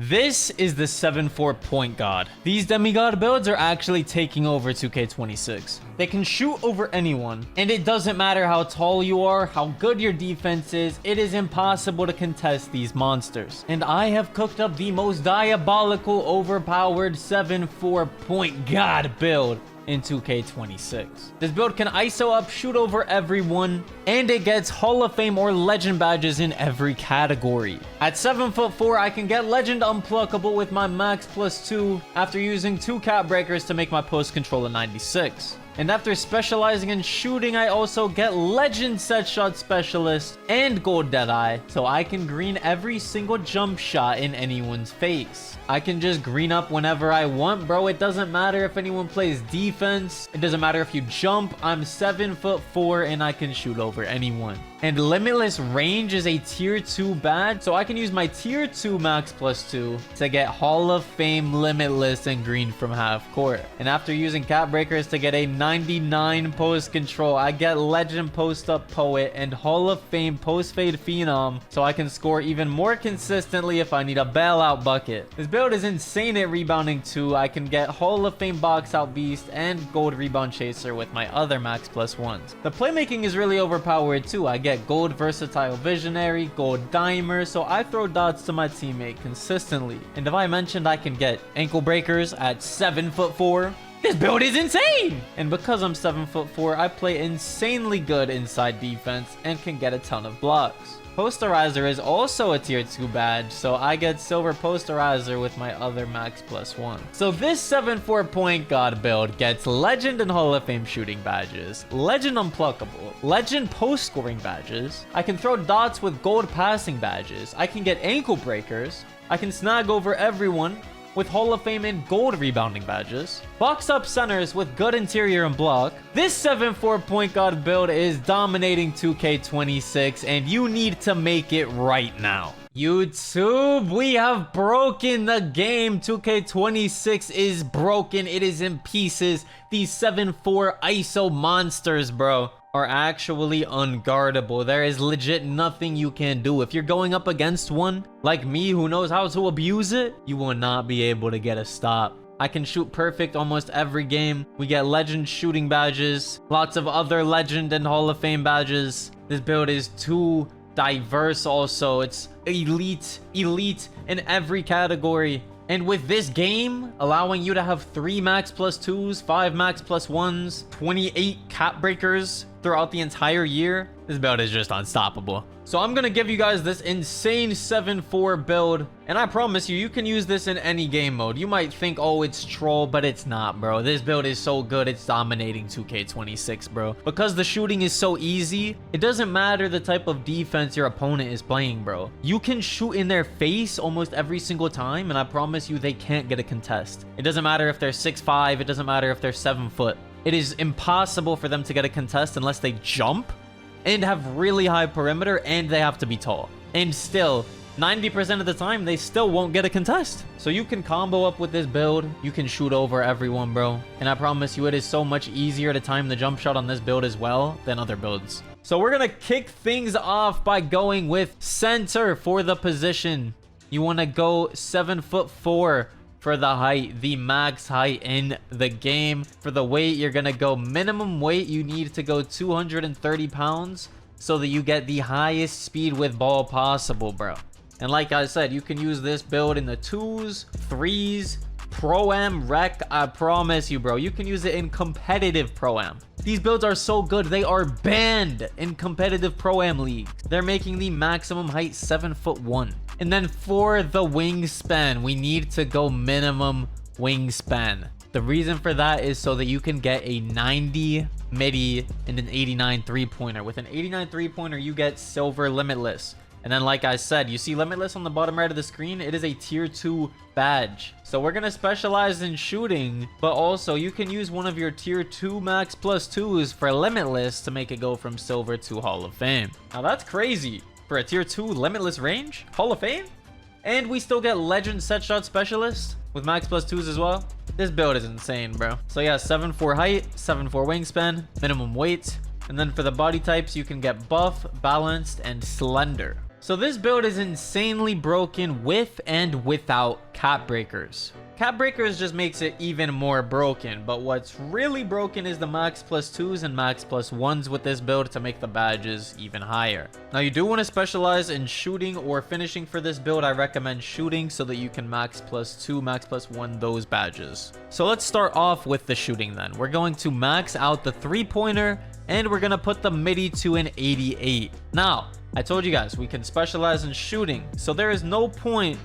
This is the 7'4" point guard. These demigod builds are actually taking over 2K26. They can shoot over anyone, and it doesn't matter how tall you are, how good your defense is, it is impossible to contest these monsters. And I have cooked up the most diabolical, overpowered 7'4" point guard build in 2K26. This build can ISO up, shoot over everyone, and it gets Hall of Fame or Legend badges in every category. At 7'4", I can get Legend Unpluckable with my max +2 after using 2 cap breakers to make my post control a 96. And after specializing in shooting, I also get Legend Set Shot Specialist and Gold Deadeye, so I can green every single jump shot in anyone's face. I can just green up whenever I want, bro. It doesn't matter if anyone plays defense. It doesn't matter if you jump. I'm 7'4" and I can shoot over anyone. And Limitless Range is a tier 2 badge, so I can use my tier 2 max +2 to get Hall of Fame Limitless and green from half court. And after using cap breakers to get a 99 post control, I get Legend Post Up Poet and Hall of Fame Post Fade Phenom, so I can score even more consistently if I need a bailout bucket. This build is insane at rebounding too. I can get Hall of Fame Box Out Beast and Gold Rebound Chaser with my other max +1s. The playmaking is really overpowered too. I get Gold Versatile Visionary, Gold Dimer, so I throw dots to my teammate consistently. And if I mentioned I can get ankle breakers at 7'4", this build is insane! And because I'm 7'4", I play insanely good inside defense and can get a ton of blocks. Posterizer is also a tier 2 badge, so I get Silver Posterizer with my other max +1. So this 7'4" point guard build gets Legend and Hall of Fame shooting badges, Legend Unpluckable, Legend post scoring badges. I can throw dots with gold passing badges. I can get ankle breakers. I can snag over everyone with Hall of Fame and gold rebounding badges. Box up centers with good interior and block. This 7'4" point guard build is dominating 2K26 and you need to make it right now. YouTube, we have broken the game. 2K26 is broken. It is in pieces. These 7'4" ISO monsters, bro, are actually unguardable. There is legit nothing you can do. If you're going up against one like me who knows how to abuse it, you will not be able to get a stop. I can shoot perfect almost every game. We get Legend shooting badges, lots of other Legend and Hall of Fame badges. This build is too diverse also. It's elite in every category. And with this game allowing you to have 3 max +2s, 5 max +1s, 28 cap breakers throughout the entire year, this build is just unstoppable. So I'm gonna give you guys this insane 7'4" build, and I promise you, you can use this in any game mode. You might think, oh, it's troll, but it's not, bro. This build is so good, it's dominating 2K26, bro. Because the shooting is so easy, it doesn't matter the type of defense your opponent is playing, bro. You can shoot in their face almost every single time, and I promise you, they can't get a contest. It doesn't matter if they're 6'5", it doesn't matter if they're 7 foot. It is impossible for them to get a contest unless they jump and have really high perimeter, and they have to be tall. And still, 90% of the time, they still won't get a contest. So you can combo up with this build. You can shoot over everyone, bro. And I promise you, it is so much easier to time the jump shot on this build as well than other builds. So we're gonna kick things off by going with center for the position. You want to go 7'4" for the height, the max height in the game. For the weight, you're gonna go minimum weight. You need to go 230 pounds so that you get the highest speed with ball possible, bro. And like I said, you can use this build in the 2s, 3s, Pro-Am, Rec. I promise you, bro, you can use it in competitive Pro-Am. These builds are so good, they are banned in competitive Pro-Am leagues. They're making the maximum height 7'1". And then for the wingspan, we need to go minimum wingspan. The reason for that is so that you can get a 90 midi and an 89 3-pointer. With an 89 3-pointer, you get silver limitless. And then like I said, you see limitless on the bottom right of the screen? It is a tier 2 badge. So we're gonna specialize in shooting, but also you can use one of your tier 2 max +2s for limitless to make it go from silver to Hall of Fame. Now that's crazy. For a tier 2 limitless range, Hall of Fame, and we still get Legend Set Shot Specialist with max +2s as well. This build is insane, bro. So yeah, 7'4" height, 7'4" wingspan, minimum weight, and then for the body types, you can get buff, balanced, and slender. So this build is insanely broken with and without cap breakers. Cap breakers just makes it even more broken, but what's really broken is the max plus 2s and max plus 1s with this build to make the badges even higher. Now you do want to specialize in shooting or finishing for this build. I recommend shooting so that you can max plus 2, max plus 1 those badges. So let's start off with the shooting then. We're going to max out the 3-pointer and we're going to put the midi to an 88. Now, I told you guys we can specialize in shooting, so there is no point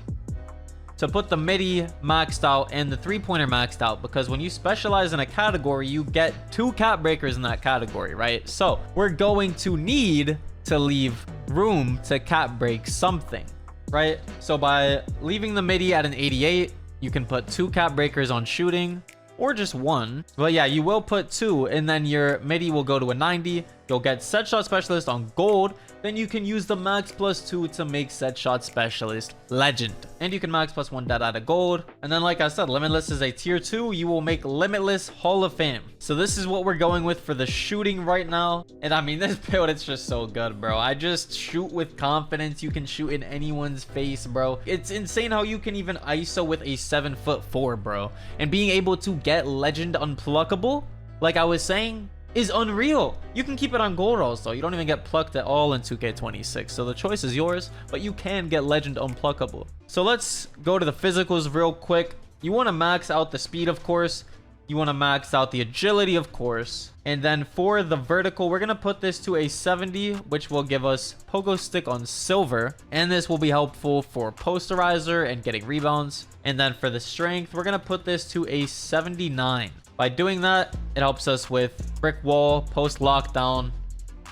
to put the midi maxed out and the 3-pointer maxed out, because when you specialize in a category, you get 2 cap breakers in that category, right? So we're going to need to leave room to cap break something, right? So by leaving the midi at an 88, you can put 2 cap breakers on shooting, or just 1. But yeah, you will put 2, and then your midi will go to a 90. You'll get set shot specialist on gold. Then you can use the max plus 2 to make set shot specialist legend. And you can max plus 1 that out of gold. And then like I said, limitless is a tier 2. You will make limitless Hall of Fame. So this is what we're going with for the shooting right now. And I mean, this build, it's just so good, bro. I just shoot with confidence. You can shoot in anyone's face, bro. It's insane how you can even ISO with a 7'4", bro. And being able to get legend unpluckable, like I was saying, is unreal. You can keep it on gold also. You don't even get plucked at all in 2K26. So the choice is yours, but you can get legend unpluckable. So let's go to the physicals real quick. You want to max out the speed, of course. You want to max out the agility, of course. And then for the vertical, we're going to put this to a 70, which will give us pogo stick on silver. And this will be helpful for posterizer and getting rebounds. And then for the strength, we're going to put this to a 79. By doing that, it helps us with brick wall, post lockdown,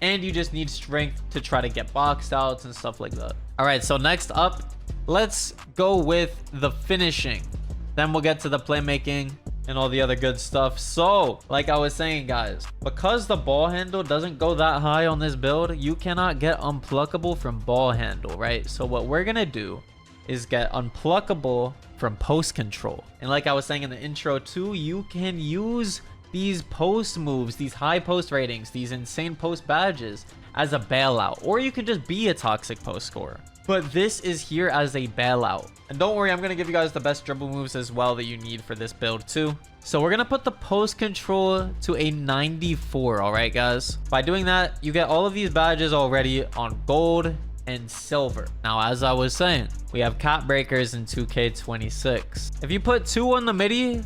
and you just need strength to try to get boxed outs and stuff like that. All right, so next up, let's go with the finishing. Then we'll get to the playmaking and all the other good stuff. So, like I was saying, guys, because the ball handle doesn't go that high on this build, you cannot get unpluckable from ball handle, right? So what we're gonna do is get unpluckable from post control. And like I was saying in the intro too, you can use these post moves, these high post ratings, these insane post badges as a bailout, or you can just be a toxic post scorer. But this is here as a bailout. And don't worry, I'm going to give you guys the best dribble moves as well that you need for this build too. So we're going to put the post control to a 94. All right, guys. By doing that, you get all of these badges already on gold and silver. Now, as I was saying, we have cap breakers in 2K26. If you put 2 on the midi,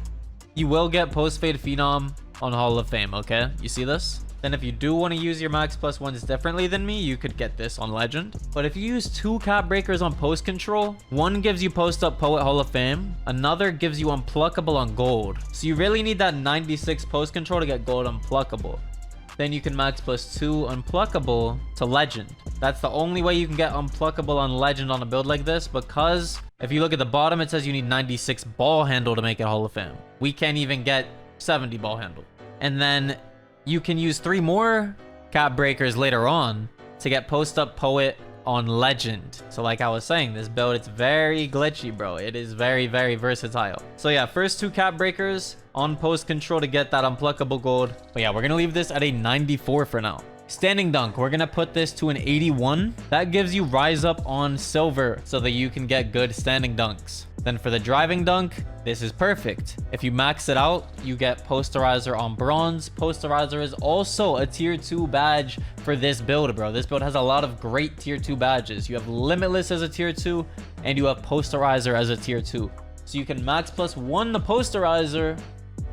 you will get post fade phenom on Hall of Fame. Okay, you see this? Then if you do want to use your max plus 1s differently than me, you could get this on legend. But if you use 2 cap breakers on post control, one gives you post up poet Hall of Fame, another gives you unpluckable on gold. So you really need that 96 post control to get gold unpluckable. Then you can max plus 2 unpluckable to legend. That's the only way you can get unpluckable on legend on a build like this, because if you look at the bottom, it says you need 96 ball handle to make it Hall of Fame. We can't even get 70 ball handle. And then you can use 3 more cap breakers later on to get post up poet on legend. So like I was saying, this build, it's very glitchy, bro. It is very, very versatile. So yeah, first 2 cap breakers on post control to get that unpluckable gold. But yeah, we're gonna leave this at a 94 for now. Standing dunk, we're gonna put this to an 81. That gives you rise up on silver so that you can get good standing dunks. Then for the driving dunk, this is perfect. If you max it out, you get posterizer on bronze. Posterizer is also a tier 2 badge for this build, bro. This build has a lot of great tier 2 badges. You have limitless as a tier 2, and you have posterizer as a tier 2. So you can max plus 1 the posterizer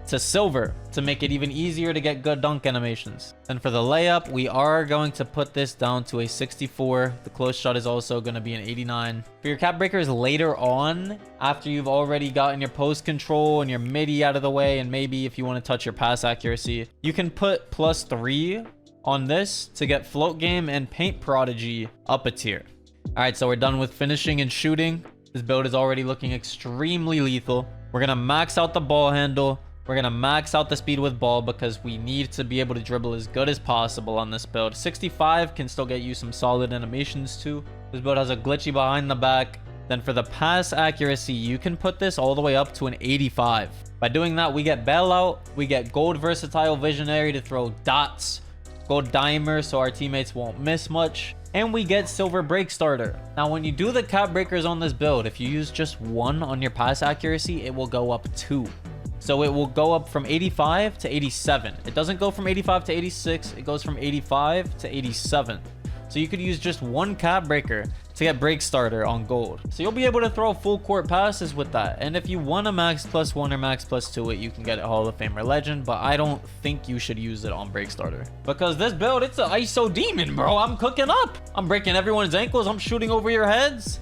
to silver to make it even easier to get good dunk animations. And for the layup, we are going to put this down to a 64. The close shot is also going to be an 89. For your cap breakers later on, after you've already gotten your post control and your midi out of the way, and maybe if you want to touch your pass accuracy, you can put plus 3 on this to get float game and paint prodigy up a tier. All right, so we're done with finishing and shooting. This build is already looking extremely lethal. We're going to max out the ball handle. We're going to max out the speed with ball because we need to be able to dribble as good as possible on this build. 65 can still get you some solid animations too. This build has a glitchy behind the back. Then for the pass accuracy, you can put this all the way up to an 85. By doing that, we get bailout. We get gold versatile visionary to throw dots. Gold dimer so our teammates won't miss much. and we get silver break starter. Now, when you do the cap breakers on this build, if you use just 1 on your pass accuracy, it will go up 2. So it will go up from 85 to 87. It doesn't go from 85 to 86. It goes from 85 to 87. So you could use just 1 cap breaker to get break starter on gold. So you'll be able to throw full court passes with that. And if you want a max +1 or max +2 it, you can get it Hall of Fame or Legend, but I don't think you should use it on break starter. Because this build, it's an ISO demon, bro. I'm cooking up. I'm breaking everyone's ankles. I'm shooting over your heads.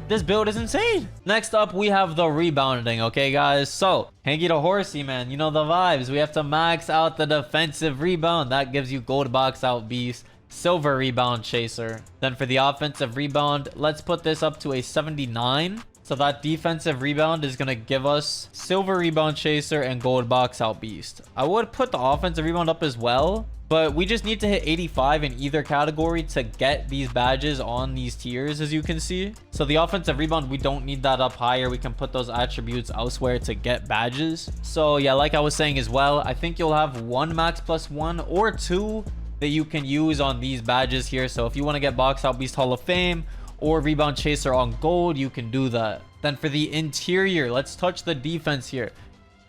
This build is insane. Next up, we have the rebounding, okay, guys? So, hanky to horsey, man. You know the vibes. We have to max out the defensive rebound. That gives you gold box out beast, silver rebound chaser. Then for the offensive rebound, let's put this up to a 79. So that defensive rebound is going to give us silver rebound chaser and gold box out beast. I would put the offensive rebound up as well, but we just need to hit 85 in either category to get these badges on these tiers, as you can see. So the offensive rebound, we don't need that up higher. We can put those attributes elsewhere to get badges. So yeah, like I was saying as well, I think you'll have 1 max +1 or 2 that you can use on these badges here. So if you want to get box out beast Hall of Fame or rebound chaser on gold, you can do that. Then for the interior, let's touch the defense here.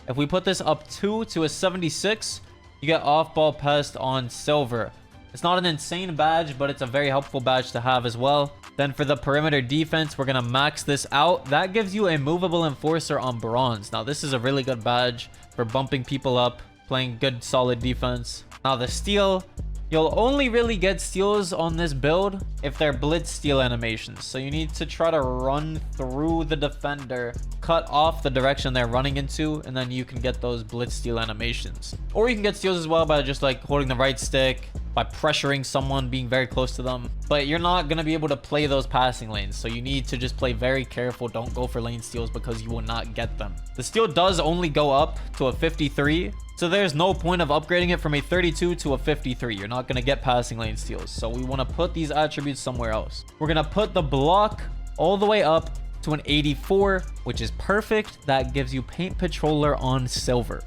If we put this up 2 to a 76, you get off-ball pest on silver. It's not an insane badge, but it's a very helpful badge to have as well. Then for the perimeter defense, we're going to max this out. That gives you a movable enforcer on bronze. Now, this is a really good badge for bumping people up, playing good, solid defense. Now, the steal, you'll only really get steals on this build if they're blitz steal animations. So you need to try to run through the defender, cut off the direction they're running into, and then you can get those blitz steal animations. Or you can get steals as well by just like holding the right stick, by pressuring someone, being very close to them. But you're not going to be able to play those passing lanes. So you need to just play very careful. Don't go for lane steals because you will not get them. The steal does only go up to a 53. So there's no point of upgrading it from a 32 to a 53. You're not going to get passing lane steals. So we want to put these attributes somewhere else. We're going to put the block all the way up to an 84, which is perfect. That gives you paint patroller on silver.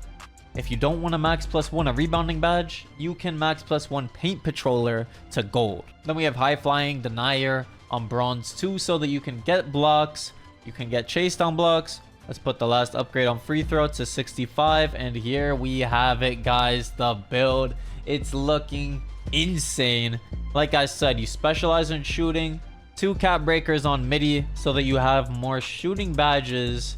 If you don't want a max +1 a rebounding badge, you can max +1 paint patroller to gold. Then we have high flying denier on bronze too, so that you can get blocks, you can get chase down blocks. Let's put the last upgrade on free throw to 65, and here we have it, guys. The build, it's looking insane. Like I said, you specialize in shooting, 2 cap breakers on midi so that you have more shooting badges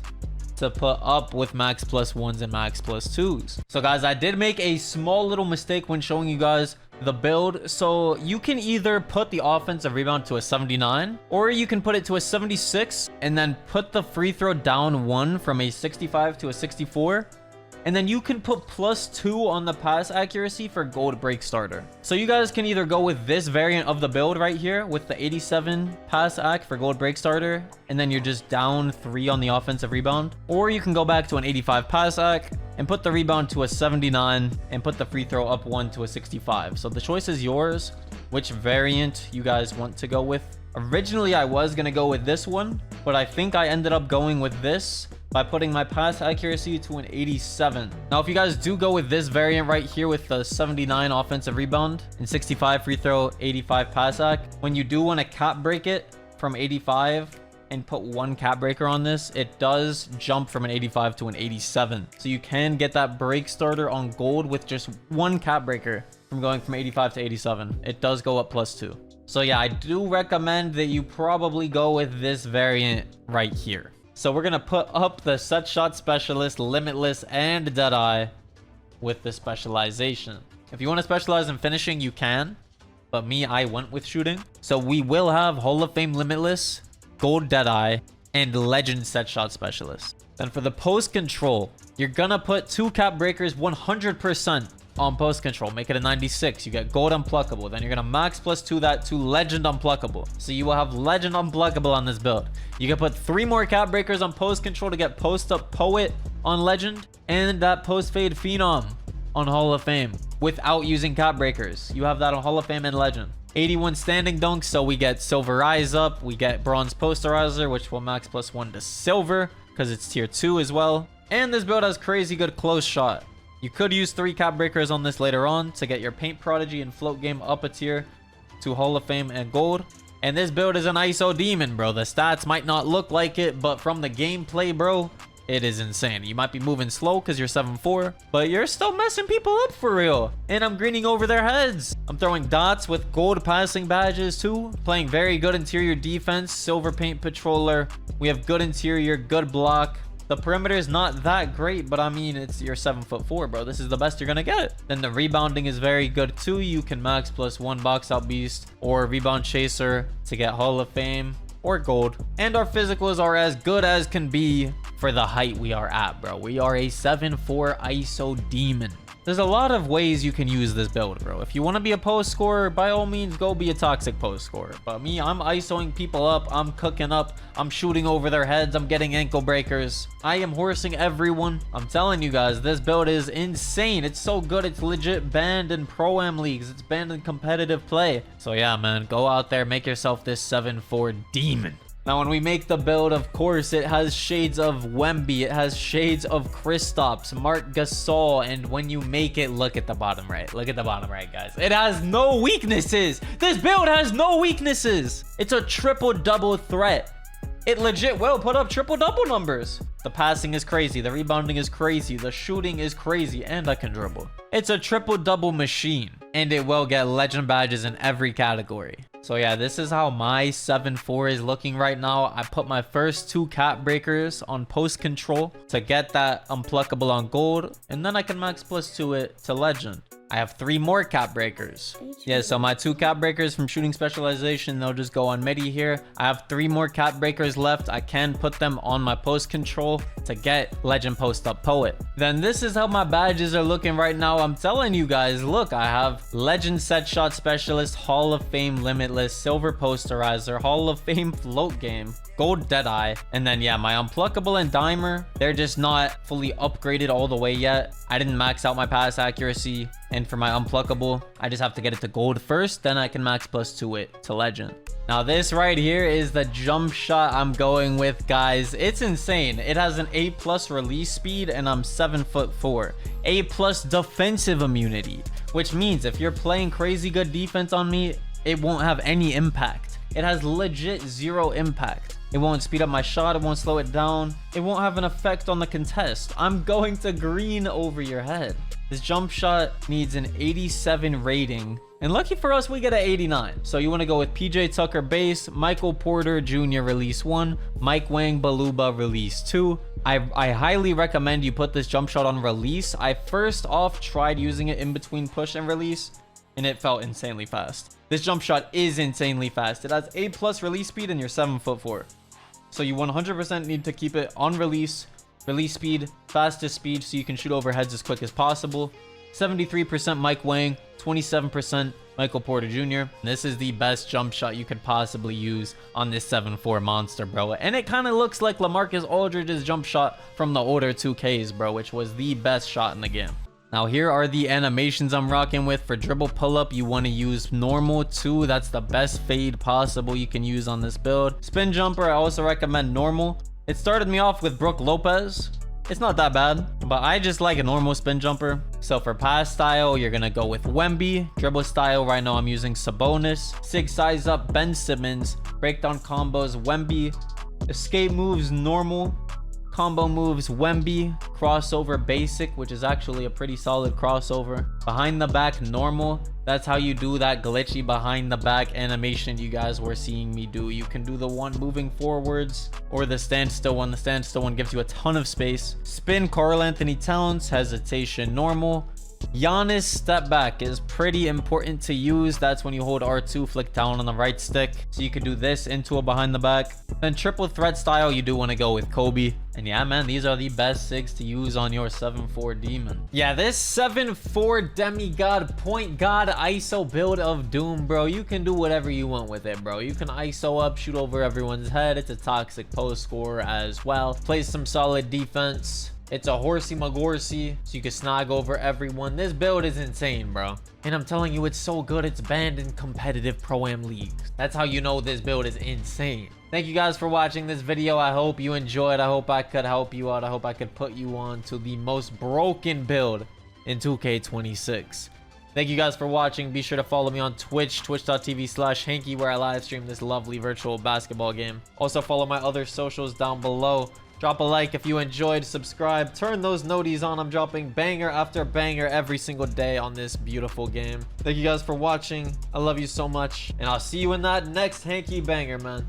to put up with max +1s and max +2s. So guys, I did make a small little mistake when showing you guys the build. So you can either put the offensive rebound to a 79, or you can put it to a 76 and then put the free throw down 1 from a 65 to a 64. And then you can put +2 on the pass accuracy for gold break starter. So you guys can either go with this variant of the build right here with the 87 pass ac for gold break starter, and then you're just down 3 on the offensive rebound. Or you can go back to an 85 pass ac and put the rebound to a 79 and put the free throw up 1 to a 65. So the choice is yours, which variant you guys want to go with. Originally, I was going to go with this one, but I think I ended up going with this by putting my pass accuracy to an 87. Now, if you guys do go with this variant right here with the 79 offensive rebound and 65 free throw, 85 pass ac, when you do want to cap break it from 85 and put 1 cap breaker on this, it does jump from an 85 to an 87. So you can get that break starter on gold with just 1 cap breaker from going from 85 to 87. It does go up +2. So yeah, I do recommend that you probably go with this variant right here. So we're going to put up the set shot specialist, limitless, and deadeye with the specialization. If you want to specialize in finishing, you can. But me, I went with shooting. So we will have Hall of Fame limitless, gold deadeye, and legend set shot specialist. Then for the post control, you're going to put 2 cap breakers 100% on post control. Make it a 96. You get gold unpluckable. Then you're going to max +2 that to legend unpluckable. So you will have legend unpluckable on this build. You can put 3 more cap breakers on post control to get post up poet on legend, and that post fade phenom on Hall of Fame without using cap breakers. You have that on Hall of Fame and legend. 81 standing dunks, so we get silver rise up. We get bronze posterizer, which will max +1 to silver because it's tier 2 as well. And this build has crazy good close shot. You could use 3 cap breakers on this later on to get your paint prodigy and float game up a tier. to Hall of Fame and gold. And this build is an ISO demon, bro. The stats might not look like it, but from the gameplay, bro, it is insane. You might be moving slow because you're 7'4", but you're still messing people up for real. And I'm greening over their heads. I'm throwing dots with gold passing badges too. Playing very good interior defense, silver paint patroller. We have good interior, good block. The perimeter is not that great, but I mean, you're 7'4", bro. This is the best you're gonna get. Then the rebounding is very good too. You can max +1 box out beast or rebound chaser to get Hall of Fame or gold. And our physicals are as good as can be for the height we are at, bro. We are a 7'4" ISO demon. There's a lot of ways you can use this build, bro. If you want to be a post scorer, by all means, go be a toxic post scorer. But me, I'm ISOing people up. I'm cooking up. I'm shooting over their heads. I'm getting ankle breakers. I am horsing everyone. I'm telling you guys, this build is insane. It's so good. It's legit banned in Pro-Am leagues. It's banned in competitive play. So yeah, man, go out there, make yourself this 7'4" demon. Now, when we make the build, of course, it has shades of Wemby. It has shades of Kristaps, Marc Gasol. And when you make it, look at the bottom right. Look at the bottom right, guys. It has no weaknesses. This build has no weaknesses. It's a triple-double threat. It legit will put up triple-double numbers. The passing is crazy. The rebounding is crazy. The shooting is crazy. And I can dribble. It's a triple-double machine. And it will get legend badges in every category. So yeah, this is how my 7'4" is looking right now. I put my first 2 cap breakers on post control to get that unpluckable on gold. And then I can max +2 it to legend. I have 3 more cap breakers. Yeah, so my 2 cap breakers from shooting specialization, they'll just go on midi here. I have 3 more cap breakers left. I can put them on my post control to get legend post up poet. Then this is how my badges are looking right now. I'm telling you guys, look, I have legend set shot specialist, Hall of Fame limitless, silver posterizer, Hall of Fame float game, gold deadeye, and then yeah, my unpluckable and dimer, they're just not fully upgraded all the way yet. I didn't max out my pass accuracy. And for my unpluckable, I just have to get it to gold first, then I can max +2 it to legend. Now this right here is the jump shot I'm going with, guys. It's insane. It has an A+ release speed and I'm 7'4". A+ defensive immunity, which means if you're playing crazy good defense on me, it won't have any impact. It has legit 0 impact. It won't speed up my shot. It won't slow it down. It won't have an effect on the contest. I'm going to green over your head. This jump shot needs an 87 rating. And lucky for us, we get an 89. So you want to go with PJ Tucker base, Michael Porter Jr. release 1, Mike Wang Baluba release 2. I highly recommend you put this jump shot on release. I first off tried using it in between push and release, and it felt insanely fast. This jump shot is insanely fast. It has A+ release speed and you're 7'4". So you 100% need to keep it on release speed, fastest speed, so you can shoot over heads as quick as possible. 73% Mike Wang, 27% Michael Porter Jr. This is the best jump shot you could possibly use on this 7'4" monster, bro. And it kind of looks like LaMarcus Aldridge's jump shot from the older 2Ks, bro, which was the best shot in the game. Now here are the animations I'm rocking with. For dribble pull-up, you want to use normal 2. That's the best fade possible you can use on this build. Spin jumper, I also recommend normal. It started me off with Brook Lopez. It's not that bad, but I just like a normal spin jumper. So for pass style, you're going to go with Wemby. Dribble style, right now I'm using Sabonis. Sig size up, Ben Simmons. Breakdown combos, Wemby. Escape moves, normal. Combo moves, Wemby. Crossover, basic, which is actually a pretty solid crossover. Behind the back, normal. That's how you do that glitchy behind the back animation you guys were seeing me do. You can do the one moving forwards or the standstill one. The standstill one gives you a ton of space. Spin, Karl Anthony Towns. Hesitation, normal. Giannis step back is pretty important to use. That's when you hold R2, flick down on the right stick, so you can do this into a behind the back. Then triple threat style, you do want to go with Kobe. And yeah, man, these are the best SIGs to use on your 7'4" demon. Yeah, this 7'4" demigod point god ISO build of doom, bro. You can do whatever you want with it, bro. You can ISO up, shoot over everyone's head. It's a toxic post scorer as well. Play some solid defense. It's a horsey magorsey, so you can snag over everyone. This build is insane, bro. And I'm telling you, it's so good, it's banned in competitive Pro-Am leagues. That's how you know this build is insane. Thank you guys for watching this video. I hope you enjoyed. I hope I could help you out. I hope I could put you on to the most broken build in 2K26. Thank you guys for watching. Be sure to follow me on Twitch, twitch.tv/Hanky, where I live stream this lovely virtual basketball game. Also follow my other socials down below. Drop a like if you enjoyed, subscribe, turn those noties on. I'm dropping banger after banger every single day on this beautiful game. Thank you guys for watching. I love you so much, and I'll see you in that next Hanky banger, man.